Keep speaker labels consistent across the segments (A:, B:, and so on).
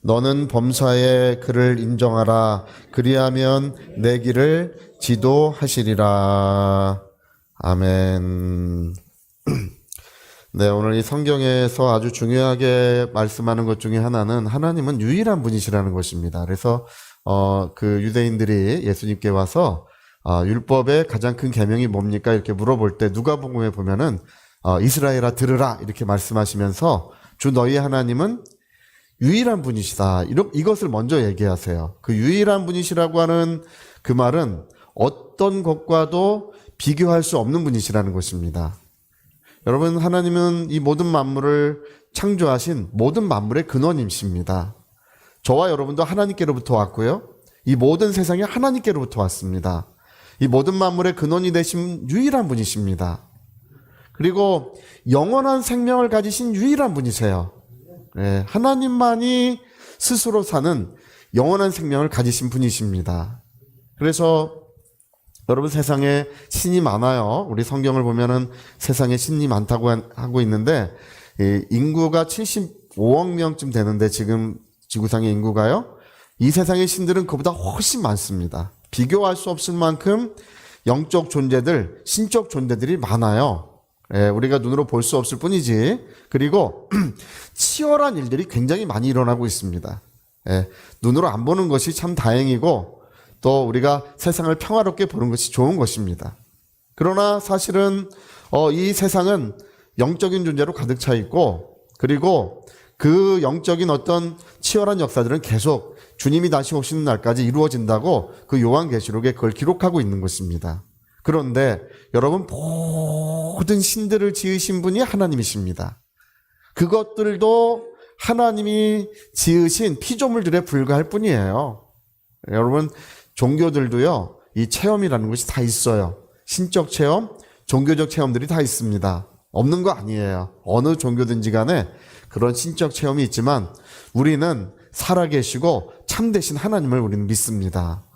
A: 너는 범사에 그를 인정하라. 그리하면 내 길을 지도하시리라. 아멘. 네, 오늘 이 성경에서 아주 중요하게 말씀하는 것 중에 하나는 하나님은 유일한 분이시라는 것입니다. 그래서 그 유대인들이 예수님께 와서 율법의 가장 큰 계명이 뭡니까? 이렇게 물어볼 때 누가복음에 보면은 이스라엘아 들으라 이렇게 말씀하시면서 주 너희 하나님은 유일한 분이시다. 이것을 먼저 얘기하세요. 그 유일한 분이시라고 하는 그 말은 어떤 것과도 비교할 수 없는 분이시라는 것입니다. 여러분, 하나님은 이 모든 만물을 창조하신 모든 만물의 근원이십니다. 저와 여러분도 하나님께로부터 왔고요. 이 모든 세상이 하나님께로부터 왔습니다. 이 모든 만물의 근원이 되신 유일한 분이십니다. 그리고 영원한 생명을 가지신 유일한 분이세요. 네, 하나님만이 스스로 사는 영원한 생명을 가지신 분이십니다. 그래서 여러분, 세상에 신이 많아요. 우리 성경을 보면은 세상에 신이 많다고 하고 있는데 인구가 75억 명쯤 되는데 지금 지구상의 인구가요. 이 세상의 신들은 그보다 훨씬 많습니다. 비교할 수 없을 만큼 영적 존재들, 신적 존재들이 많아요. 우리가 눈으로 볼 수 없을 뿐이지. 그리고 치열한 일들이 굉장히 많이 일어나고 있습니다. 눈으로 안 보는 것이 참 다행이고 또 우리가 세상을 평화롭게 보는 것이 좋은 것입니다. 그러나 사실은 이 세상은 영적인 존재로 가득 차 있고 그리고 그 영적인 어떤 치열한 역사들은 계속 주님이 다시 오시는 날까지 이루어진다고 그 요한계시록에 그걸 기록하고 있는 것입니다. 그런데 여러분, 모든 신들을 지으신 분이 하나님이십니다. 그것들도 하나님이 지으신 피조물들에 불과할 뿐이에요. 여러분, 종교들도요, 이 체험이라는 것이 다 있어요. 신적 체험, 종교적 체험들이 다 있습니다. 없는 거 아니에요. 어느 종교든지 간에 그런 신적 체험이 있지만 우리는 살아계시고 참되신 하나님을 우리는 믿습니다.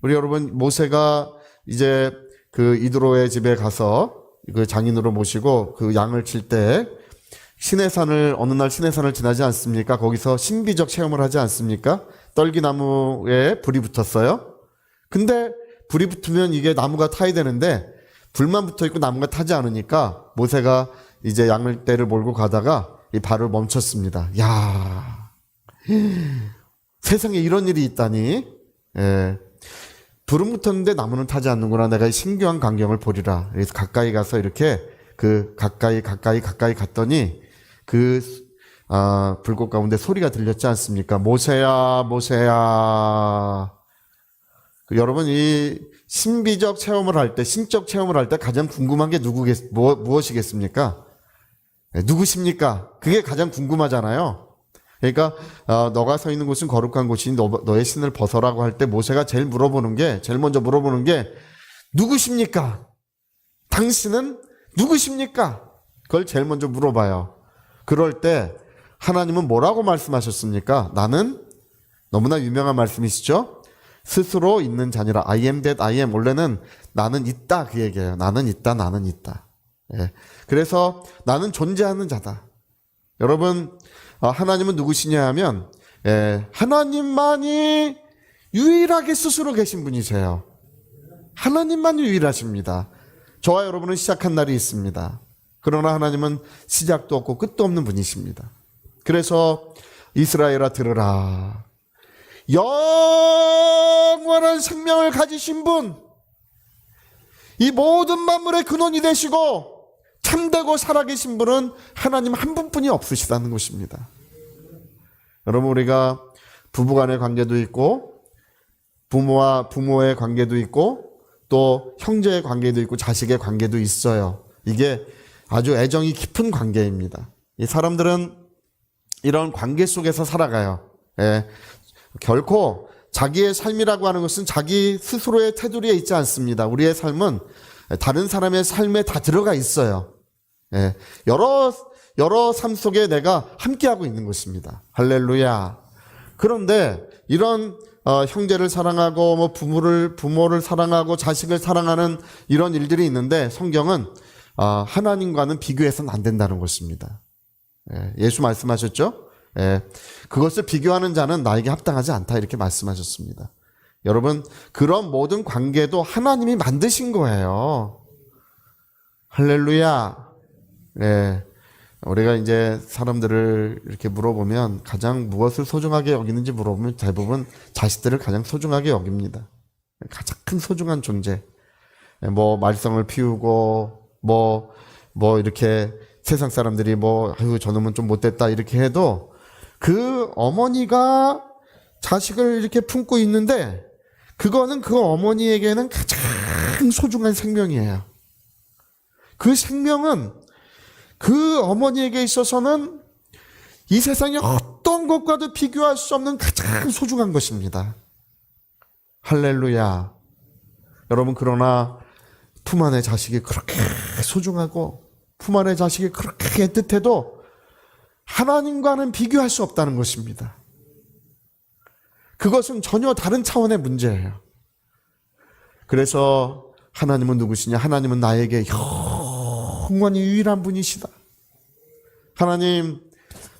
A: 우리 여러분, 모세가 이제 그 이드로의 집에 가서 그 장인으로 모시고 그 양을 칠 때 어느 날 시내산을 지나지 않습니까? 거기서 신비적 체험을 하지 않습니까? 떨기나무에 불이 붙었어요. 근데 불이 붙으면 이게 나무가 타야 되는데 불만 붙어 있고 나무가 타지 않으니까 모세가 이제 양떼를 몰고 가다가 이 발을 멈췄습니다. 야, 세상에 이런 일이 있다니. 불은 붙었는데 나무는 타지 않는구나. 내가 신기한 광경을 보리라. 그래서 가까이 가서 이렇게 가까이 갔더니 불꽃 가운데 소리가 들렸지 않습니까? 모세야, 모세야. 여러분, 이 신비적 체험을 할 때, 신적 체험을 할 때 가장 궁금한 게 무엇이겠습니까? 누구십니까? 그게 가장 궁금하잖아요. 그러니까 너가 서 있는 곳은 거룩한 곳이니 너의 신을 벗어라고 할 때 모세가 제일 먼저 물어보는 게 누구십니까? 당신은 누구십니까? 그걸 제일 먼저 물어봐요. 그럴 때 하나님은 뭐라고 말씀하셨습니까? 나는, 너무나 유명한 말씀이시죠? 스스로 있는 자니라. I am that I am. 원래는 나는 있다, 그 얘기예요. 나는 있다. 그래서 나는 존재하는 자다. 여러분, 하나님은 누구시냐 하면 하나님만이 유일하게 스스로 계신 분이세요. 하나님만 유일하십니다. 저와 여러분은 시작한 날이 있습니다. 그러나 하나님은 시작도 없고 끝도 없는 분이십니다. 그래서 이스라엘아 들으라. 영원한 생명을 가지신 분, 이 모든 만물의 근원이 되시고 참되고 살아계신 분은 하나님 한 분뿐이 없으시다는 것입니다. 여러분, 우리가 부부간의 관계도 있고 부모와 부모의 관계도 있고 또 형제의 관계도 있고 자식의 관계도 있어요. 이게 아주 애정이 깊은 관계입니다. 이 사람들은 이런 관계 속에서 살아가요. 결코 자기의 삶이라고 하는 것은 자기 스스로의 테두리에 있지 않습니다. 우리의 삶은 다른 사람의 삶에 다 들어가 있어요. 여러 삶 속에 내가 함께하고 있는 것입니다. 할렐루야. 그런데 이런 형제를 사랑하고 부모를 사랑하고 자식을 사랑하는 이런 일들이 있는데 성경은 하나님과는 비교해서는 안 된다는 것입니다. 예수 말씀하셨죠? 예, 그것을 비교하는 자는 나에게 합당하지 않다 이렇게 말씀하셨습니다. 여러분, 그런 모든 관계도 하나님이 만드신 거예요. 할렐루야. 예, 우리가 이제 사람들을 이렇게 물어보면 가장 무엇을 소중하게 여기는지 물어보면 대부분 자식들을 가장 소중하게 여깁니다. 가장 큰 소중한 존재. 뭐 말썽을 피우고 뭐 이렇게 세상 사람들이 아유 저놈은 좀 못됐다 이렇게 해도 그 어머니가 자식을 이렇게 품고 있는데 그거는 그 어머니에게는 가장 소중한 생명이에요. 그 생명은 그 어머니에게 있어서는 이 세상의 어떤 것과도 비교할 수 없는 가장 소중한 것입니다. 할렐루야. 여러분, 그러나 품 안의 자식이 그렇게 소중하고 품 안의 자식이 그렇게 애틋해도 하나님과는 비교할 수 없다는 것입니다. 그것은 전혀 다른 차원의 문제예요. 그래서 하나님은 누구시냐? 하나님은 나에게 영원히 유일한 분이시다. 하나님,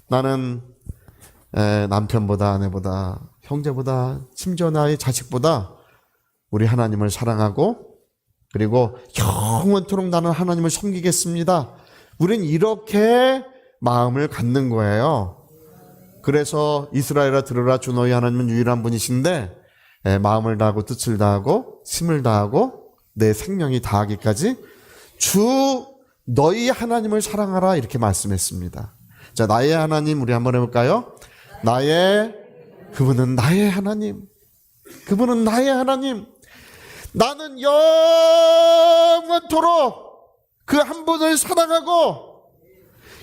A: 나는 남편보다 아내보다 형제보다 심지어 나의 자식보다 우리 하나님을 사랑하고 그리고 영원토록 나는 하나님을 섬기겠습니다. 우린 이렇게 마음을 갖는 거예요. 그래서 이스라엘아 들으라, 주 너희 하나님은 유일한 분이신데 마음을 다하고 뜻을 다하고 힘을 다하고 내 생명이 다하기까지 주 너희 하나님을 사랑하라 이렇게 말씀했습니다. 자, 나의 하나님 우리 한번 해볼까요? 그분은 나의 하나님. 그분은 나의 하나님. 나는 영원토록 그 한 분을 사랑하고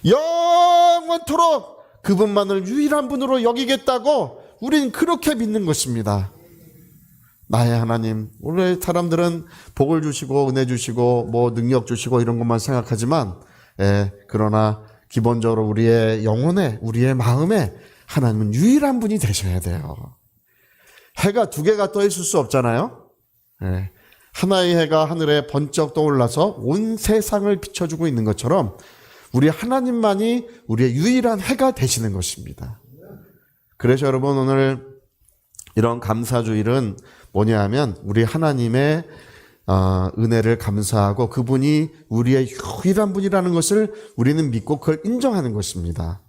A: 영원토록 그분만을 유일한 분으로 여기겠다고 우린 그렇게 믿는 것입니다. 나의 하나님. 원래 사람들은 복을 주시고 은혜 주시고 능력 주시고 이런 것만 생각하지만 그러나 기본적으로 우리의 영혼에 우리의 마음에 하나님은 유일한 분이 되셔야 돼요. 해가 두 개가 떠 있을 수 없잖아요. 하나의 해가 하늘에 번쩍 떠올라서 온 세상을 비춰주고 있는 것처럼 우리 하나님만이 우리의 유일한 해가 되시는 것입니다. 그래서 여러분, 오늘 이런 감사주일은 뭐냐 하면 우리 하나님의 은혜를 감사하고 그분이 우리의 유일한 분이라는 것을 우리는 믿고 그걸 인정하는 것입니다.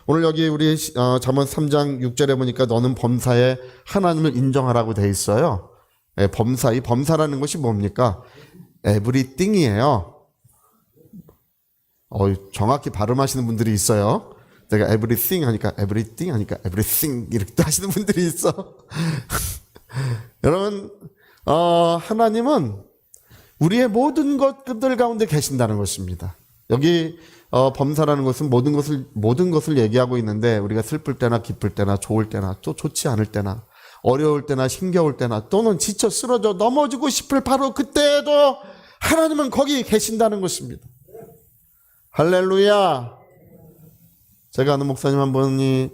A: 오늘 여기 우리 잠언 3장 6절에 보니까 너는 범사에 하나님을 인정하라고 돼 있어요. 이 범사라는 것이 뭡니까? everything이에요. 정확히 발음하시는 분들이 있어요. 내가 everything 하니까 everything 하니까 everything 이렇게 하시는 분들이 있어. 여러분, 하나님은 우리의 모든 것들 가운데 계신다는 것입니다. 여기 범사라는 것은 모든 것을 얘기하고 있는데 우리가 슬플 때나 기쁠 때나 좋을 때나 또 좋지 않을 때나 어려울 때나 힘겨울 때나 또는 지쳐 쓰러져 넘어지고 싶을 바로 그때에도 하나님은 거기 계신다는 것입니다. 할렐루야. 제가 아는 목사님 한 분이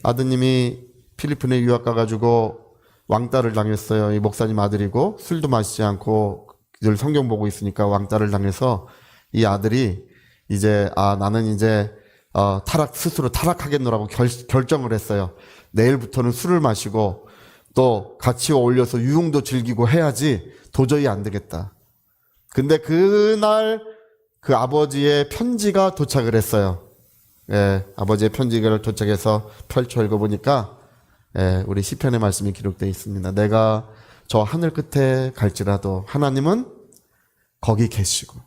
A: 아드님이 필리핀에 유학 가가지고 왕따를 당했어요. 이 목사님 아들이고 술도 마시지 않고 늘 성경 보고 있으니까 왕따를 당해서 이 아들이 이제 나는 이제 스스로 타락하겠노라고 결정을 했어요. 내일부터는 술을 마시고 또 같이 어울려서 유흥도 즐기고 해야지 도저히 안 되겠다. 근데 그날 그 아버지의 편지가 도착을 했어요. 아버지의 편지가 도착해서 펼쳐 읽어보니까 우리 시편의 말씀이 기록되어 있습니다. 내가 저 하늘 끝에 갈지라도 하나님은 거기 계시고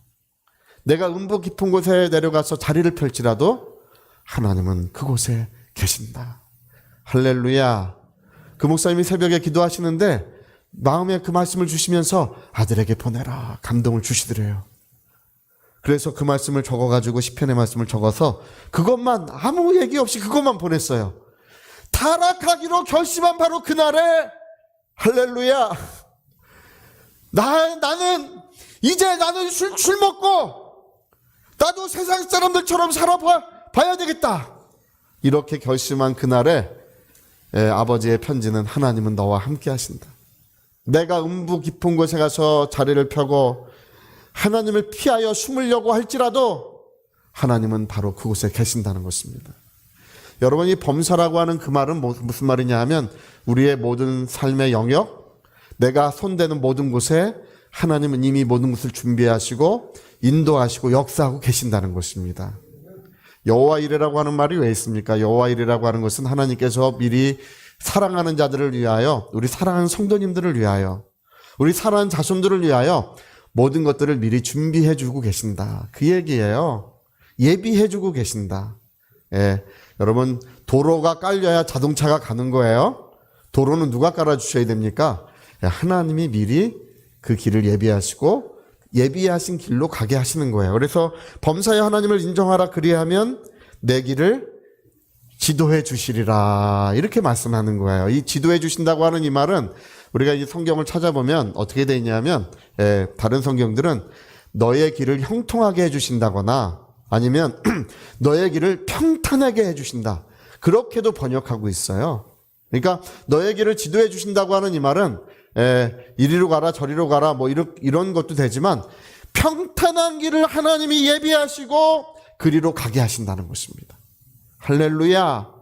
A: 내가 음부 깊은 곳에 내려가서 자리를 펼지라도 하나님은 그곳에 계신다. 할렐루야. 그 목사님이 새벽에 기도하시는데 마음에 그 말씀을 주시면서 아들에게 보내라 감동을 주시더래요. 그래서 그 말씀을 적어가지고 시편의 말씀을 적어서 그것만 아무 얘기 없이 그것만 보냈어요. 타락하기로 결심한 바로 그날에 할렐루야. 나는 이제 술 먹고 나도 세상 사람들처럼 살아봐야 되겠다. 이렇게 결심한 그날에 아버지의 편지는 하나님은 너와 함께 하신다. 내가 음부 깊은 곳에 가서 자리를 펴고 하나님을 피하여 숨으려고 할지라도 하나님은 바로 그곳에 계신다는 것입니다. 여러분, 이 범사라고 하는 그 말은 무슨 말이냐 하면 우리의 모든 삶의 영역, 내가 손대는 모든 곳에 하나님은 이미 모든 것을 준비하시고 인도하시고 역사하고 계신다는 것입니다. 여호와 이레라고 하는 말이 왜 있습니까? 여호와 이레라고 하는 것은 하나님께서 미리 사랑하는 자들을 위하여, 우리 사랑하는 성도님들을 위하여, 우리 사랑하는 자손들을 위하여 모든 것들을 미리 준비해 주고 계신다. 그 얘기예요. 예비해 주고 계신다. 예. 여러분, 도로가 깔려야 자동차가 가는 거예요. 도로는 누가 깔아주셔야 됩니까? 하나님이 미리 그 길을 예비하시고 예비하신 길로 가게 하시는 거예요. 그래서 범사에 하나님을 인정하라, 그리하면 내 길을 지도해 주시리라, 이렇게 말씀하는 거예요. 이 지도해 주신다고 하는 이 말은 우리가 이 성경을 찾아보면 어떻게 되어 있냐면, 다른 성경들은 너의 길을 형통하게 해 주신다거나 아니면 너의 길을 평탄하게 해 주신다, 그렇게도 번역하고 있어요. 그러니까 너의 길을 지도해 주신다고 하는 이 말은 이리로 가라 저리로 가라 뭐 이런 것도 되지만 평탄한 길을 하나님이 예비하시고 그리로 가게 하신다는 것입니다. 할렐루야.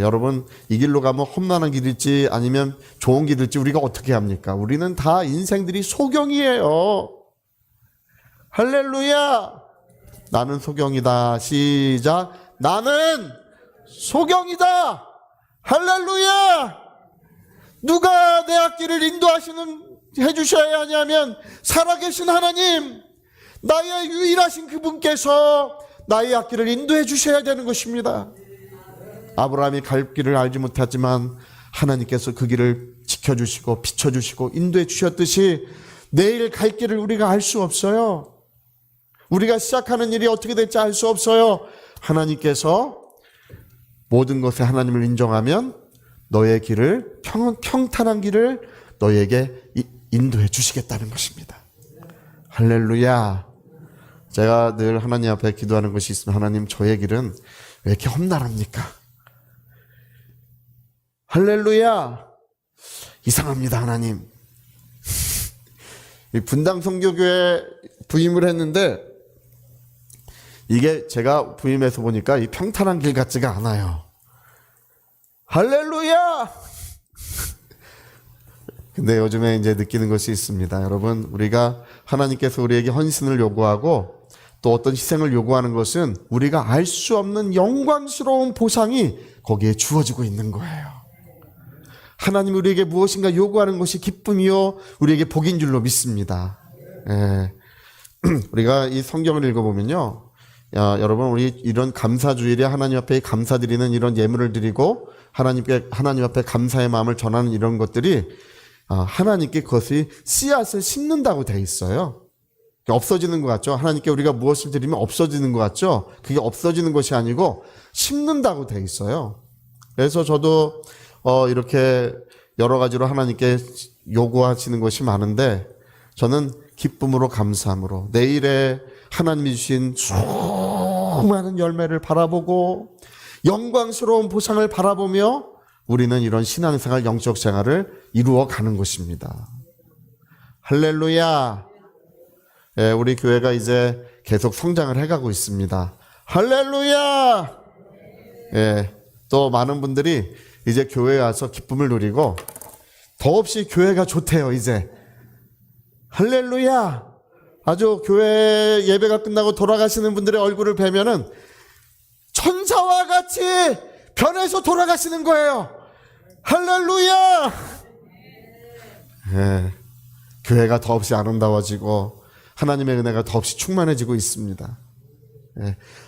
A: 여러분, 이 길로 가면 험난한 길일지 아니면 좋은 길일지 우리가 어떻게 합니까? 우리는 다 인생들이 소경이에요. 할렐루야. 나는 소경이다. 시작. 나는 소경이다. 할렐루야. 누가 내 앞길을 해주셔야 하냐면 살아계신 하나님, 나의 유일하신 그분께서 나의 앞길을 인도해 주셔야 되는 것입니다. 아브라함이 갈 길을 알지 못하지만 하나님께서 그 길을 지켜주시고 비춰주시고 인도해 주셨듯이 내일 갈 길을 우리가 알 수 없어요. 우리가 시작하는 일이 어떻게 될지 알 수 없어요. 하나님께서 모든 것에 하나님을 인정하면 너의 길을 평탄한 길을 너에게 인도해 주시겠다는 것입니다. 할렐루야. 제가 늘 하나님 앞에 기도하는 것이 있으면, 하나님, 저의 길은 왜 이렇게 험난합니까? 할렐루야. 이상합니다, 하나님. 분당 선교교회 부임을 했는데 이게 제가 부임해서 보니까 이 평탄한 길 같지가 않아요. 할렐루야! 근데 요즘에 이제 느끼는 것이 있습니다. 여러분, 우리가 하나님께서 우리에게 헌신을 요구하고 또 어떤 희생을 요구하는 것은 우리가 알 수 없는 영광스러운 보상이 거기에 주어지고 있는 거예요. 하나님 우리에게 무엇인가 요구하는 것이 기쁨이요 우리에게 복인 줄로 믿습니다. 우리가 이 성경을 읽어보면요, 여러분, 우리 이런 감사주일에 하나님 앞에 감사드리는 이런 예물을 드리고 하나님 앞에 감사의 마음을 전하는 이런 것들이 하나님께 그것이 씨앗을 심는다고 돼 있어요. 없어지는 것 같죠? 하나님께 우리가 무엇을 드리면 없어지는 것 같죠? 그게 없어지는 것이 아니고 심는다고 돼 있어요. 그래서 저도 이렇게 여러 가지로 하나님께 요구하시는 것이 많은데 저는 기쁨으로 감사함으로 내일에 하나님이 주신 수많은 열매를 바라보고 영광스러운 보상을 바라보며 우리는 이런 신앙생활, 영적 생활을 이루어 가는 것입니다. 할렐루야. 우리 교회가 이제 계속 성장을 해가고 있습니다. 할렐루야. 또 많은 분들이 이제 교회에 와서 기쁨을 누리고 더없이 교회가 좋대요, 이제. 할렐루야. 아주 교회 예배가 끝나고 돌아가시는 분들의 얼굴을 뵈면은 천사와 같이 변해서 돌아가시는 거예요. 할렐루야. 교회가 더없이 아름다워지고 하나님의 은혜가 더없이 충만해지고 있습니다.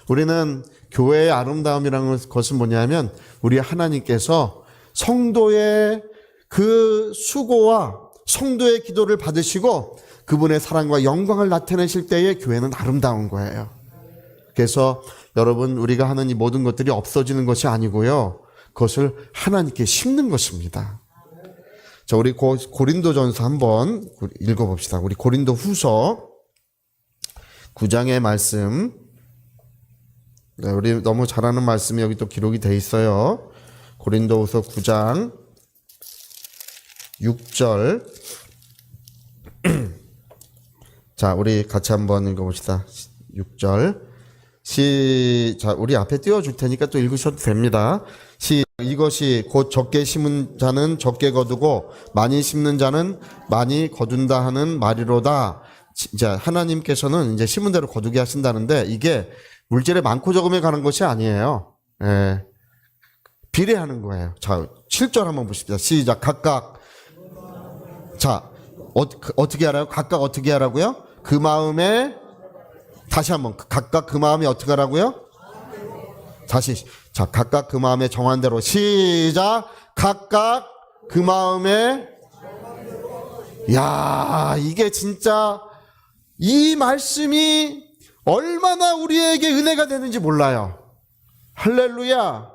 A: 우리는 교회의 아름다움이라는 것은 뭐냐면 우리 하나님께서 성도의 그 수고와 성도의 기도를 받으시고 그분의 사랑과 영광을 나타내실 때에 교회는 아름다운 거예요. 그래서 여러분, 우리가 하는 이 모든 것들이 없어지는 것이 아니고요, 그것을 하나님께 심는 것입니다. 자, 우리 고린도전서 한번 읽어봅시다. 우리 고린도후서 9장의 말씀. 네, 우리 너무 잘 아는 말씀이 여기 또 기록이 돼 있어요. 고린도후서 9장 6절. 자, 우리 같이 한번 읽어봅시다. 6절. 자, 우리 앞에 띄워줄 테니까 또 읽으셔도 됩니다. 이것이 곧 적게 심은 자는 적게 거두고 많이 심는 자는 많이 거둔다 하는 말이로다. 자, 하나님께서는 이제 심은 대로 거두게 하신다는데 이게 물질의 많고 적음에 가는 것이 아니에요. 예. 비례하는 거예요. 자, 7절 한번 보십시다. 시작. 각각. 자, 어떻게 하라고요? 각각 어떻게 하라고요? 그 마음에, 다시 한번, 각각 그 마음에 어떻게 하라고요? 다시, 자, 각각 그 마음에 정한 대로. 시작. 각각 그 마음에. 야, 이게 진짜 이 말씀이 얼마나 우리에게 은혜가 되는지 몰라요. 할렐루야.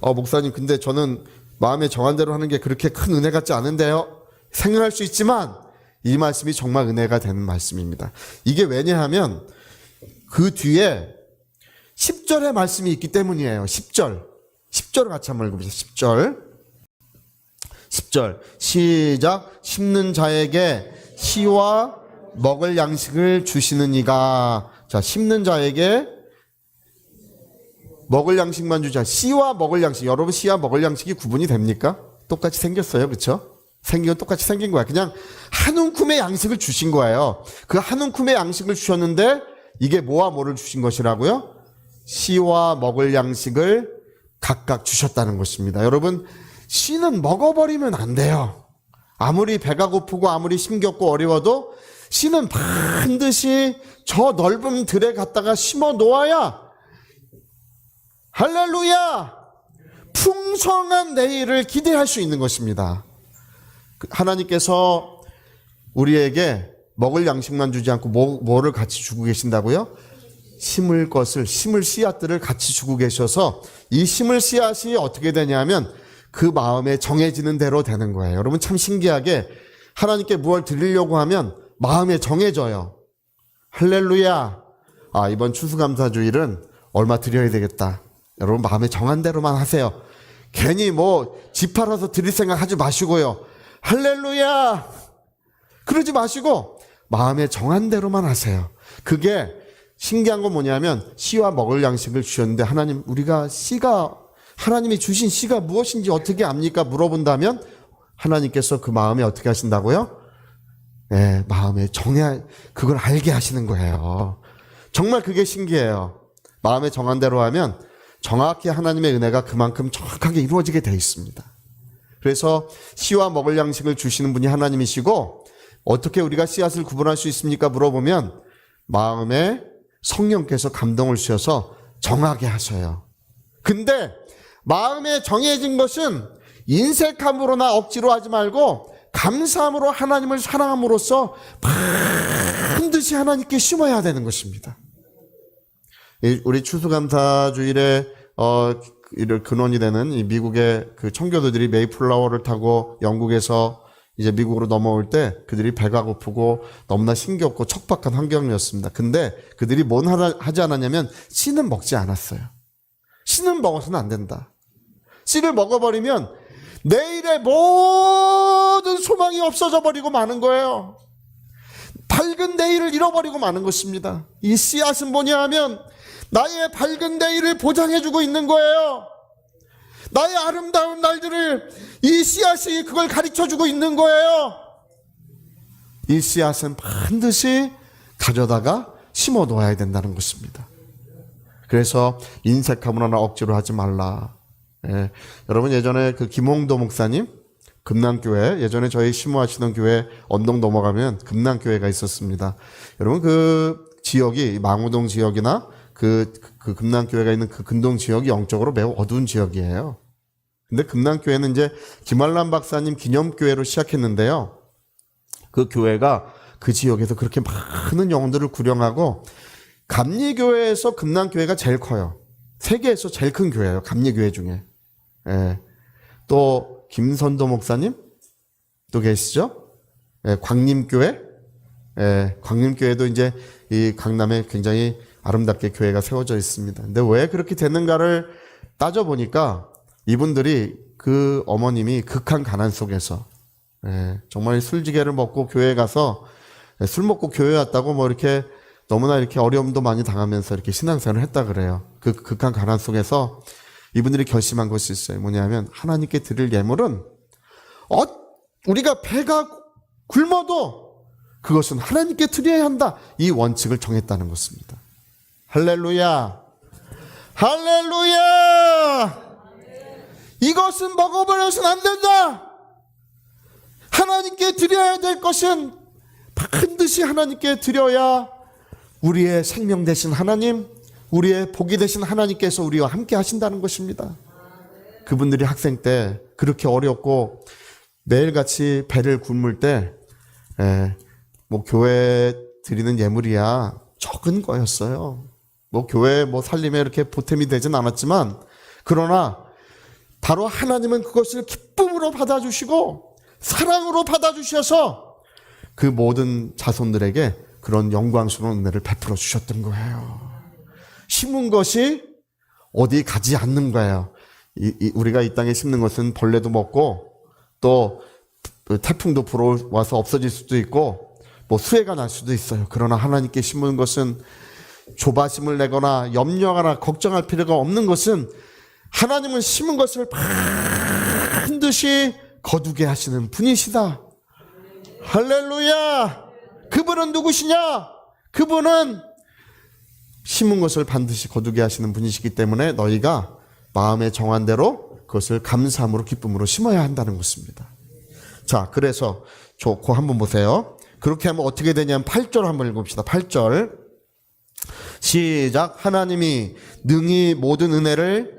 A: 목사님, 근데 저는 마음에 정한 대로 하는 게 그렇게 큰 은혜 같지 않은데요. 생각할 수 있지만 이 말씀이 정말 은혜가 되는 말씀입니다. 이게 왜냐하면 그 뒤에 10절의 말씀이 있기 때문이에요. 10절 같이 한번 읽어보세요. 10절 시작. 심는 자에게 씨와 먹을 양식을 주시는 이가. 자, 심는 자에게 먹을 양식만 주자. 씨와 먹을 양식. 여러분, 씨와 먹을 양식이 구분이 됩니까? 똑같이 생겼어요. 그렇죠? 생긴 건 똑같이 생긴 거야. 그냥 한 움큼의 양식을 주신 거예요. 그 한 움큼의 양식을 주셨는데 이게 뭐와 뭐를 주신 것이라고요? 씨와 먹을 양식을 각각 주셨다는 것입니다. 여러분, 씨는 먹어버리면 안 돼요. 아무리 배가 고프고 아무리 힘겹고 어려워도 씨는 반드시 저 넓은 들에 갖다가 심어 놓아야, 할렐루야, 풍성한 내일을 기대할 수 있는 것입니다. 하나님께서 우리에게 먹을 양식만 주지 않고 뭐를 같이 주고 계신다고요? 심을 씨앗들을 같이 주고 계셔서 이 심을 씨앗이 어떻게 되냐면 그 마음에 정해지는 대로 되는 거예요. 여러분, 참 신기하게 하나님께 무엇을 드리려고 하면 마음에 정해져요. 할렐루야. 이번 추수감사주일은 얼마 드려야 되겠다. 여러분, 마음에 정한 대로만 하세요. 괜히 집 팔아서 드릴 생각 하지 마시고요. 할렐루야. 그러지 마시고 마음에 정한 대로만 하세요. 그게 신기한 건 뭐냐면 씨와 먹을 양식을 주셨는데 하나님이 주신 씨가 무엇인지 어떻게 압니까? 물어본다면 하나님께서 그 마음에 어떻게 하신다고요? 네, 마음에 그걸 알게 하시는 거예요. 정말 그게 신기해요. 마음에 정한 대로 하면 정확히 하나님의 은혜가 그만큼 정확하게 이루어지게 되어 있습니다. 그래서 씨와 먹을 양식을 주시는 분이 하나님이시고, 어떻게 우리가 씨앗을 구분할 수 있습니까? 물어보면 마음에 성령께서 감동을 주셔서 정하게 하셔요. 근데 마음에 정해진 것은 인색함으로나 억지로 하지 말고 감사함으로 하나님을 사랑함으로써 반드시 하나님께 심어야 되는 것입니다. 우리 추수감사주일에 근원이 되는 이 미국의 그 청교도들이 메이플라워를 타고 영국에서 이제 미국으로 넘어올 때 그들이 배가 고프고 너무나 힘겹고 척박한 환경이었습니다. 근데 그들이 하지 않았냐면 씨는 먹지 않았어요. 씨는 먹어서는 안 된다. 씨를 먹어버리면 내일의 모든 소망이 없어져 버리고 마는 거예요. 밝은 내일을 잃어버리고 마는 것입니다. 이 씨앗은 뭐냐 하면 나의 밝은 내일을 보장해주고 있는 거예요. 나의 아름다운 날들을 이 씨앗이 그걸 가르쳐주고 있는 거예요. 이 씨앗은 반드시 가져다가 심어 놓아야 된다는 것입니다. 그래서 인색함으로나 억지로 하지 말라. 예. 여러분, 예전에 그 김홍도 목사님 금남교회, 예전에 저희 심호하시던 교회 언덕 넘어가면 금남교회가 있었습니다. 여러분, 그 지역이 망우동 지역이나 그 금남교회가 있는 그 근동 지역이 영적으로 매우 어두운 지역이에요. 근데 금남교회는 이제 김한란 박사님 기념교회로 시작했는데요. 그 교회가 그 지역에서 그렇게 많은 영혼들을 구령하고, 감리교회에서 금남교회가 제일 커요. 세계에서 제일 큰 교회예요. 감리교회 중에. 예. 또 김선도 목사님 또 계시죠? 예, 광림교회. 예, 광림교회도 이제 이 강남에 굉장히 아름답게 교회가 세워져 있습니다. 근데 왜 그렇게 됐는가를 따져보니까 이분들이 그 어머님이 극한 가난 속에서 정말 술지게를 먹고 교회에 가서 술 먹고 교회 왔다고 뭐 이렇게 너무나 이렇게 어려움도 많이 당하면서 이렇게 신앙생활을 했다 그래요. 그 극한 가난 속에서 이분들이 결심한 것이 있어요. 뭐냐면 하나님께 드릴 예물은 우리가 배가 굶어도 그것은 하나님께 드려야 한다. 이 원칙을 정했다는 것입니다. 할렐루야. 할렐루야. 이것은 먹어버려서는 안 된다. 하나님께 드려야 될 것은 반드시 하나님께 드려야 우리의 생명 되신 하나님, 우리의 복이 되신 하나님께서 우리와 함께 하신다는 것입니다. 그분들이 학생 때 그렇게 어렵고 매일같이 배를 굶을 때 뭐 교회 드리는 예물이야 적은 거였어요. 뭐 교회 뭐 살림에 이렇게 보탬이 되진 않았지만, 그러나 바로 하나님은 그것을 기쁨으로 받아주시고 사랑으로 받아주셔서 그 모든 자손들에게 그런 영광스러운 은혜를 베풀어 주셨던 거예요. 심은 것이 어디 가지 않는 거예요. 우리가 이 땅에 심는 것은 벌레도 먹고 또 태풍도 불어와서 없어질 수도 있고 뭐 수해가 날 수도 있어요. 그러나 하나님께 심은 것은 조바심을 내거나 염려하거나 걱정할 필요가 없는 것은 하나님은 심은 것을 반드시 거두게 하시는 분이시다. 할렐루야. 그분은 누구시냐? 그분은 심은 것을 반드시 거두게 하시는 분이시기 때문에 너희가 마음에 정한 대로 그것을 감사함으로 기쁨으로 심어야 한다는 것입니다. 자, 그래서 좋고 한번 보세요. 그렇게 하면 어떻게 되냐면 8절 한번 읽읍시다. 8절 시작. 하나님이 능히 모든 은혜를,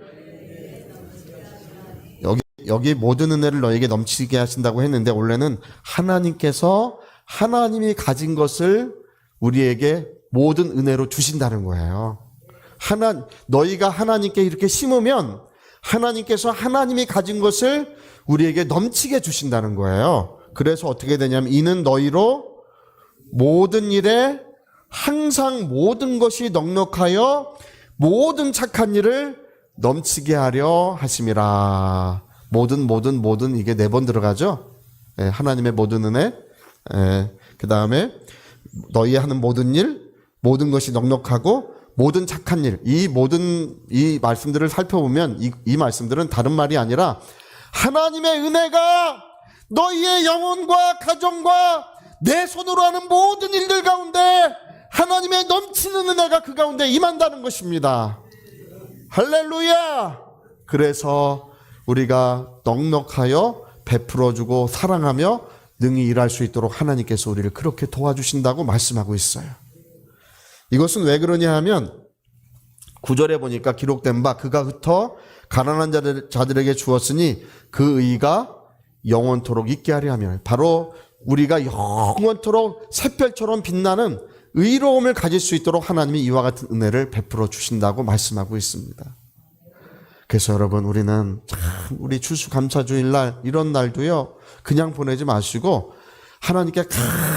A: 여기 모든 은혜를 너에게 넘치게 하신다고 했는데 원래는 하나님께서 하나님이 가진 것을 우리에게 모든 은혜로 주신다는 거예요. 너희가 하나님께 이렇게 심으면 하나님께서 하나님이 가진 것을 우리에게 넘치게 주신다는 거예요. 그래서 어떻게 되냐면 이는 너희로 모든 일에 항상 모든 것이 넉넉하여 모든 착한 일을 넘치게 하려 하심이라. 모든 이게 4번 들어가죠. 하나님의 모든 은혜, 그 다음에 너희 하는 모든 일, 모든 것이 넉넉하고 모든 착한 일. 이 말씀들을 살펴보면 이 말씀들은 다른 말이 아니라 하나님의 은혜가 너희의 영혼과 가정과 내 손으로 하는 모든 일들 가운데 하나님의 넘치는 은혜가 그 가운데 임한다는 것입니다. 할렐루야. 그래서 우리가 넉넉하여 베풀어주고 사랑하며 능히 일할 수 있도록 하나님께서 우리를 그렇게 도와주신다고 말씀하고 있어요. 이것은 왜 그러냐 하면 9절에 보니까 기록된 바 그가 흩어 가난한 자들에게 주었으니 그 의가 영원토록 있게 하려 하면, 바로 우리가 영원토록 샛별처럼 빛나는 의로움을 가질 수 있도록 하나님이 이와 같은 은혜를 베풀어 주신다고 말씀하고 있습니다. 그래서 여러분, 우리는 참 우리 추수감사주일날 이런 날도요 그냥 보내지 마시고 하나님께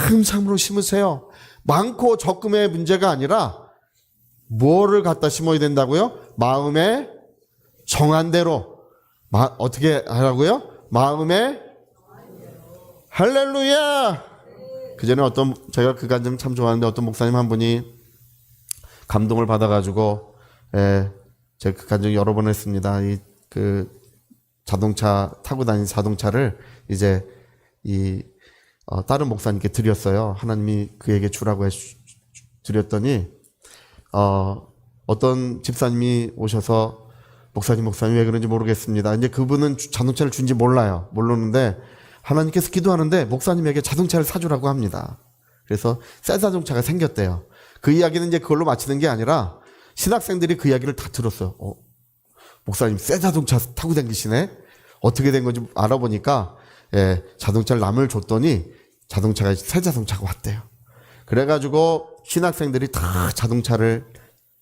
A: 감사함으로 심으세요. 많고 적음의 문제가 아니라 뭐를 갖다 심어야 된다고요? 마음에 정한 대로. 어떻게 하라고요? 마음에. 할렐루야. 그전에 제가 그 간증 참 좋아하는데 어떤 목사님 한 분이 감동을 받아가지고 제가 그 간증 여러 번 했습니다. 자동차 타고 다니는 자동차를 이제 다른 목사님께 드렸어요. 하나님이 그에게 주라고 드렸더니 어떤 집사님이 오셔서 목사님 왜 그런지 모르겠습니다. 이제 그분은 자동차를 준지 모르는데 하나님께서 기도하는데 목사님에게 자동차를 사주라고 합니다. 그래서 새 자동차가 생겼대요. 그 이야기는 이제 그걸로 마치는 게 아니라 신학생들이 그 이야기를 다 들었어요. 목사님 새 자동차 타고 다니시네? 어떻게 된 건지 알아보니까 자동차를 남을 줬더니 새 자동차가 왔대요. 그래가지고 신학생들이 다 자동차를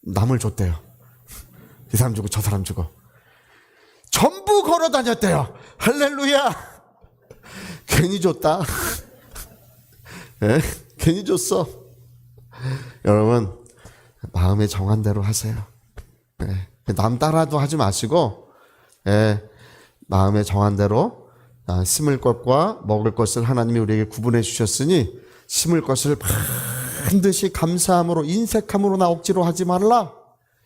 A: 남을 줬대요. 이 사람 주고 저 사람 주고 전부 걸어 다녔대요. 할렐루야. 괜히 줬다. 괜히 줬어. 여러분, 마음에 정한 대로 하세요. 남 따라도 하지 마시고 마음에 정한 대로 심을 것과 먹을 것을 하나님이 우리에게 구분해 주셨으니 심을 것을 반드시 감사함으로, 인색함으로나 억지로 하지 말라.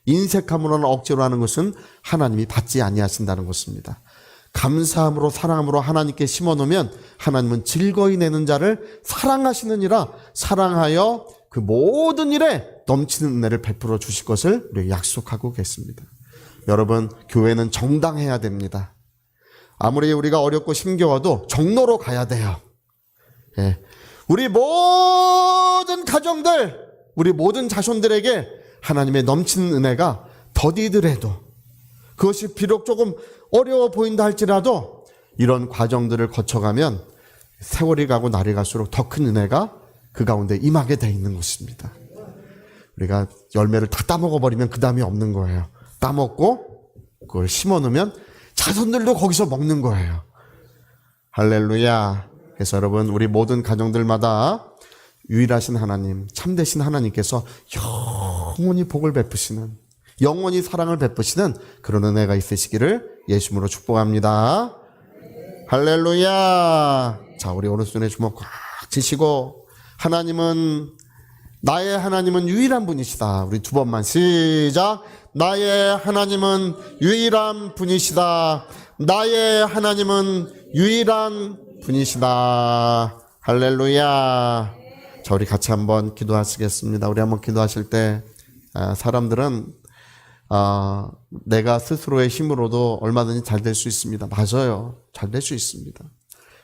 A: 인색함으로나 억지로 하는 것은 하나님이 받지 아니하신다는 것입니다. 감사함으로 사랑함으로 하나님께 심어놓으면 하나님은 즐거이 내는 자를 사랑하시느니라. 사랑하여 그 모든 일에 넘치는 은혜를 베풀어 주실 것을 우리에게 약속하고 계십니다. 여러분, 교회는 정당해야 됩니다. 아무리 우리가 어렵고 힘겨워도 정로로 가야 돼요. 예. 우리 모든 가정들, 우리 모든 자손들에게 하나님의 넘치는 은혜가 더디더라도, 그것이 비록 조금 어려워 보인다 할지라도 이런 과정들을 거쳐가면 세월이 가고 날이 갈수록 더 큰 은혜가 그 가운데 임하게 돼 있는 것입니다. 우리가 열매를 다 따먹어버리면 그 다음이 없는 거예요. 따먹고 그걸 심어놓으면 자손들도 거기서 먹는 거예요. 할렐루야. 그래서 여러분, 우리 모든 가정들마다 유일하신 하나님, 참되신 하나님께서 영원히 복을 베푸시는, 영원히 사랑을 베푸시는 그런 은혜가 있으시기를 예수님으로 축복합니다. 할렐루야. 자, 우리 오른손에 주먹 꽉 쥐시고, 나의 하나님은 유일한 분이시다. 우리 두 번만 시작. 나의 하나님은 유일한 분이시다. 나의 하나님은 유일한 분이시다. 할렐루야. 자, 우리 같이 한번 기도하시겠습니다. 우리 한번 기도하실 때 사람들은 내가 스스로의 힘으로도 얼마든지 잘 될 수 있습니다. 맞아요. 잘 될 수 있습니다.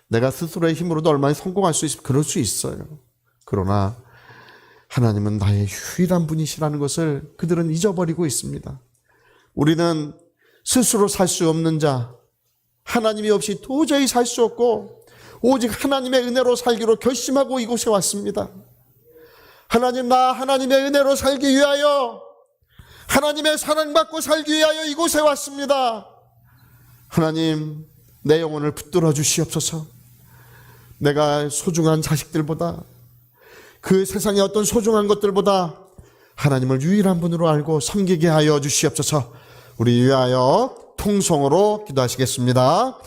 A: 내가 스스로의 힘으로도 얼마나 성공할 수 있습니다. 그럴 수 있어요. 그러나 하나님은 나의 유일한 분이시라는 것을 그들은 잊어버리고 있습니다. 우리는 스스로 살 수 없는 자, 하나님이 없이 도저히 살 수 없고 오직 하나님의 은혜로 살기로 결심하고 이곳에 왔습니다. 하나님, 나 하나님의 은혜로 살기 위하여, 하나님의 사랑받고 살기 위하여 이곳에 왔습니다. 하나님, 내 영혼을 붙들어 주시옵소서. 내가 소중한 자식들보다, 그 세상의 어떤 소중한 것들보다 하나님을 유일한 분으로 알고 섬기게 하여 주시옵소서. 우리 위하여 통성으로 기도하시겠습니다.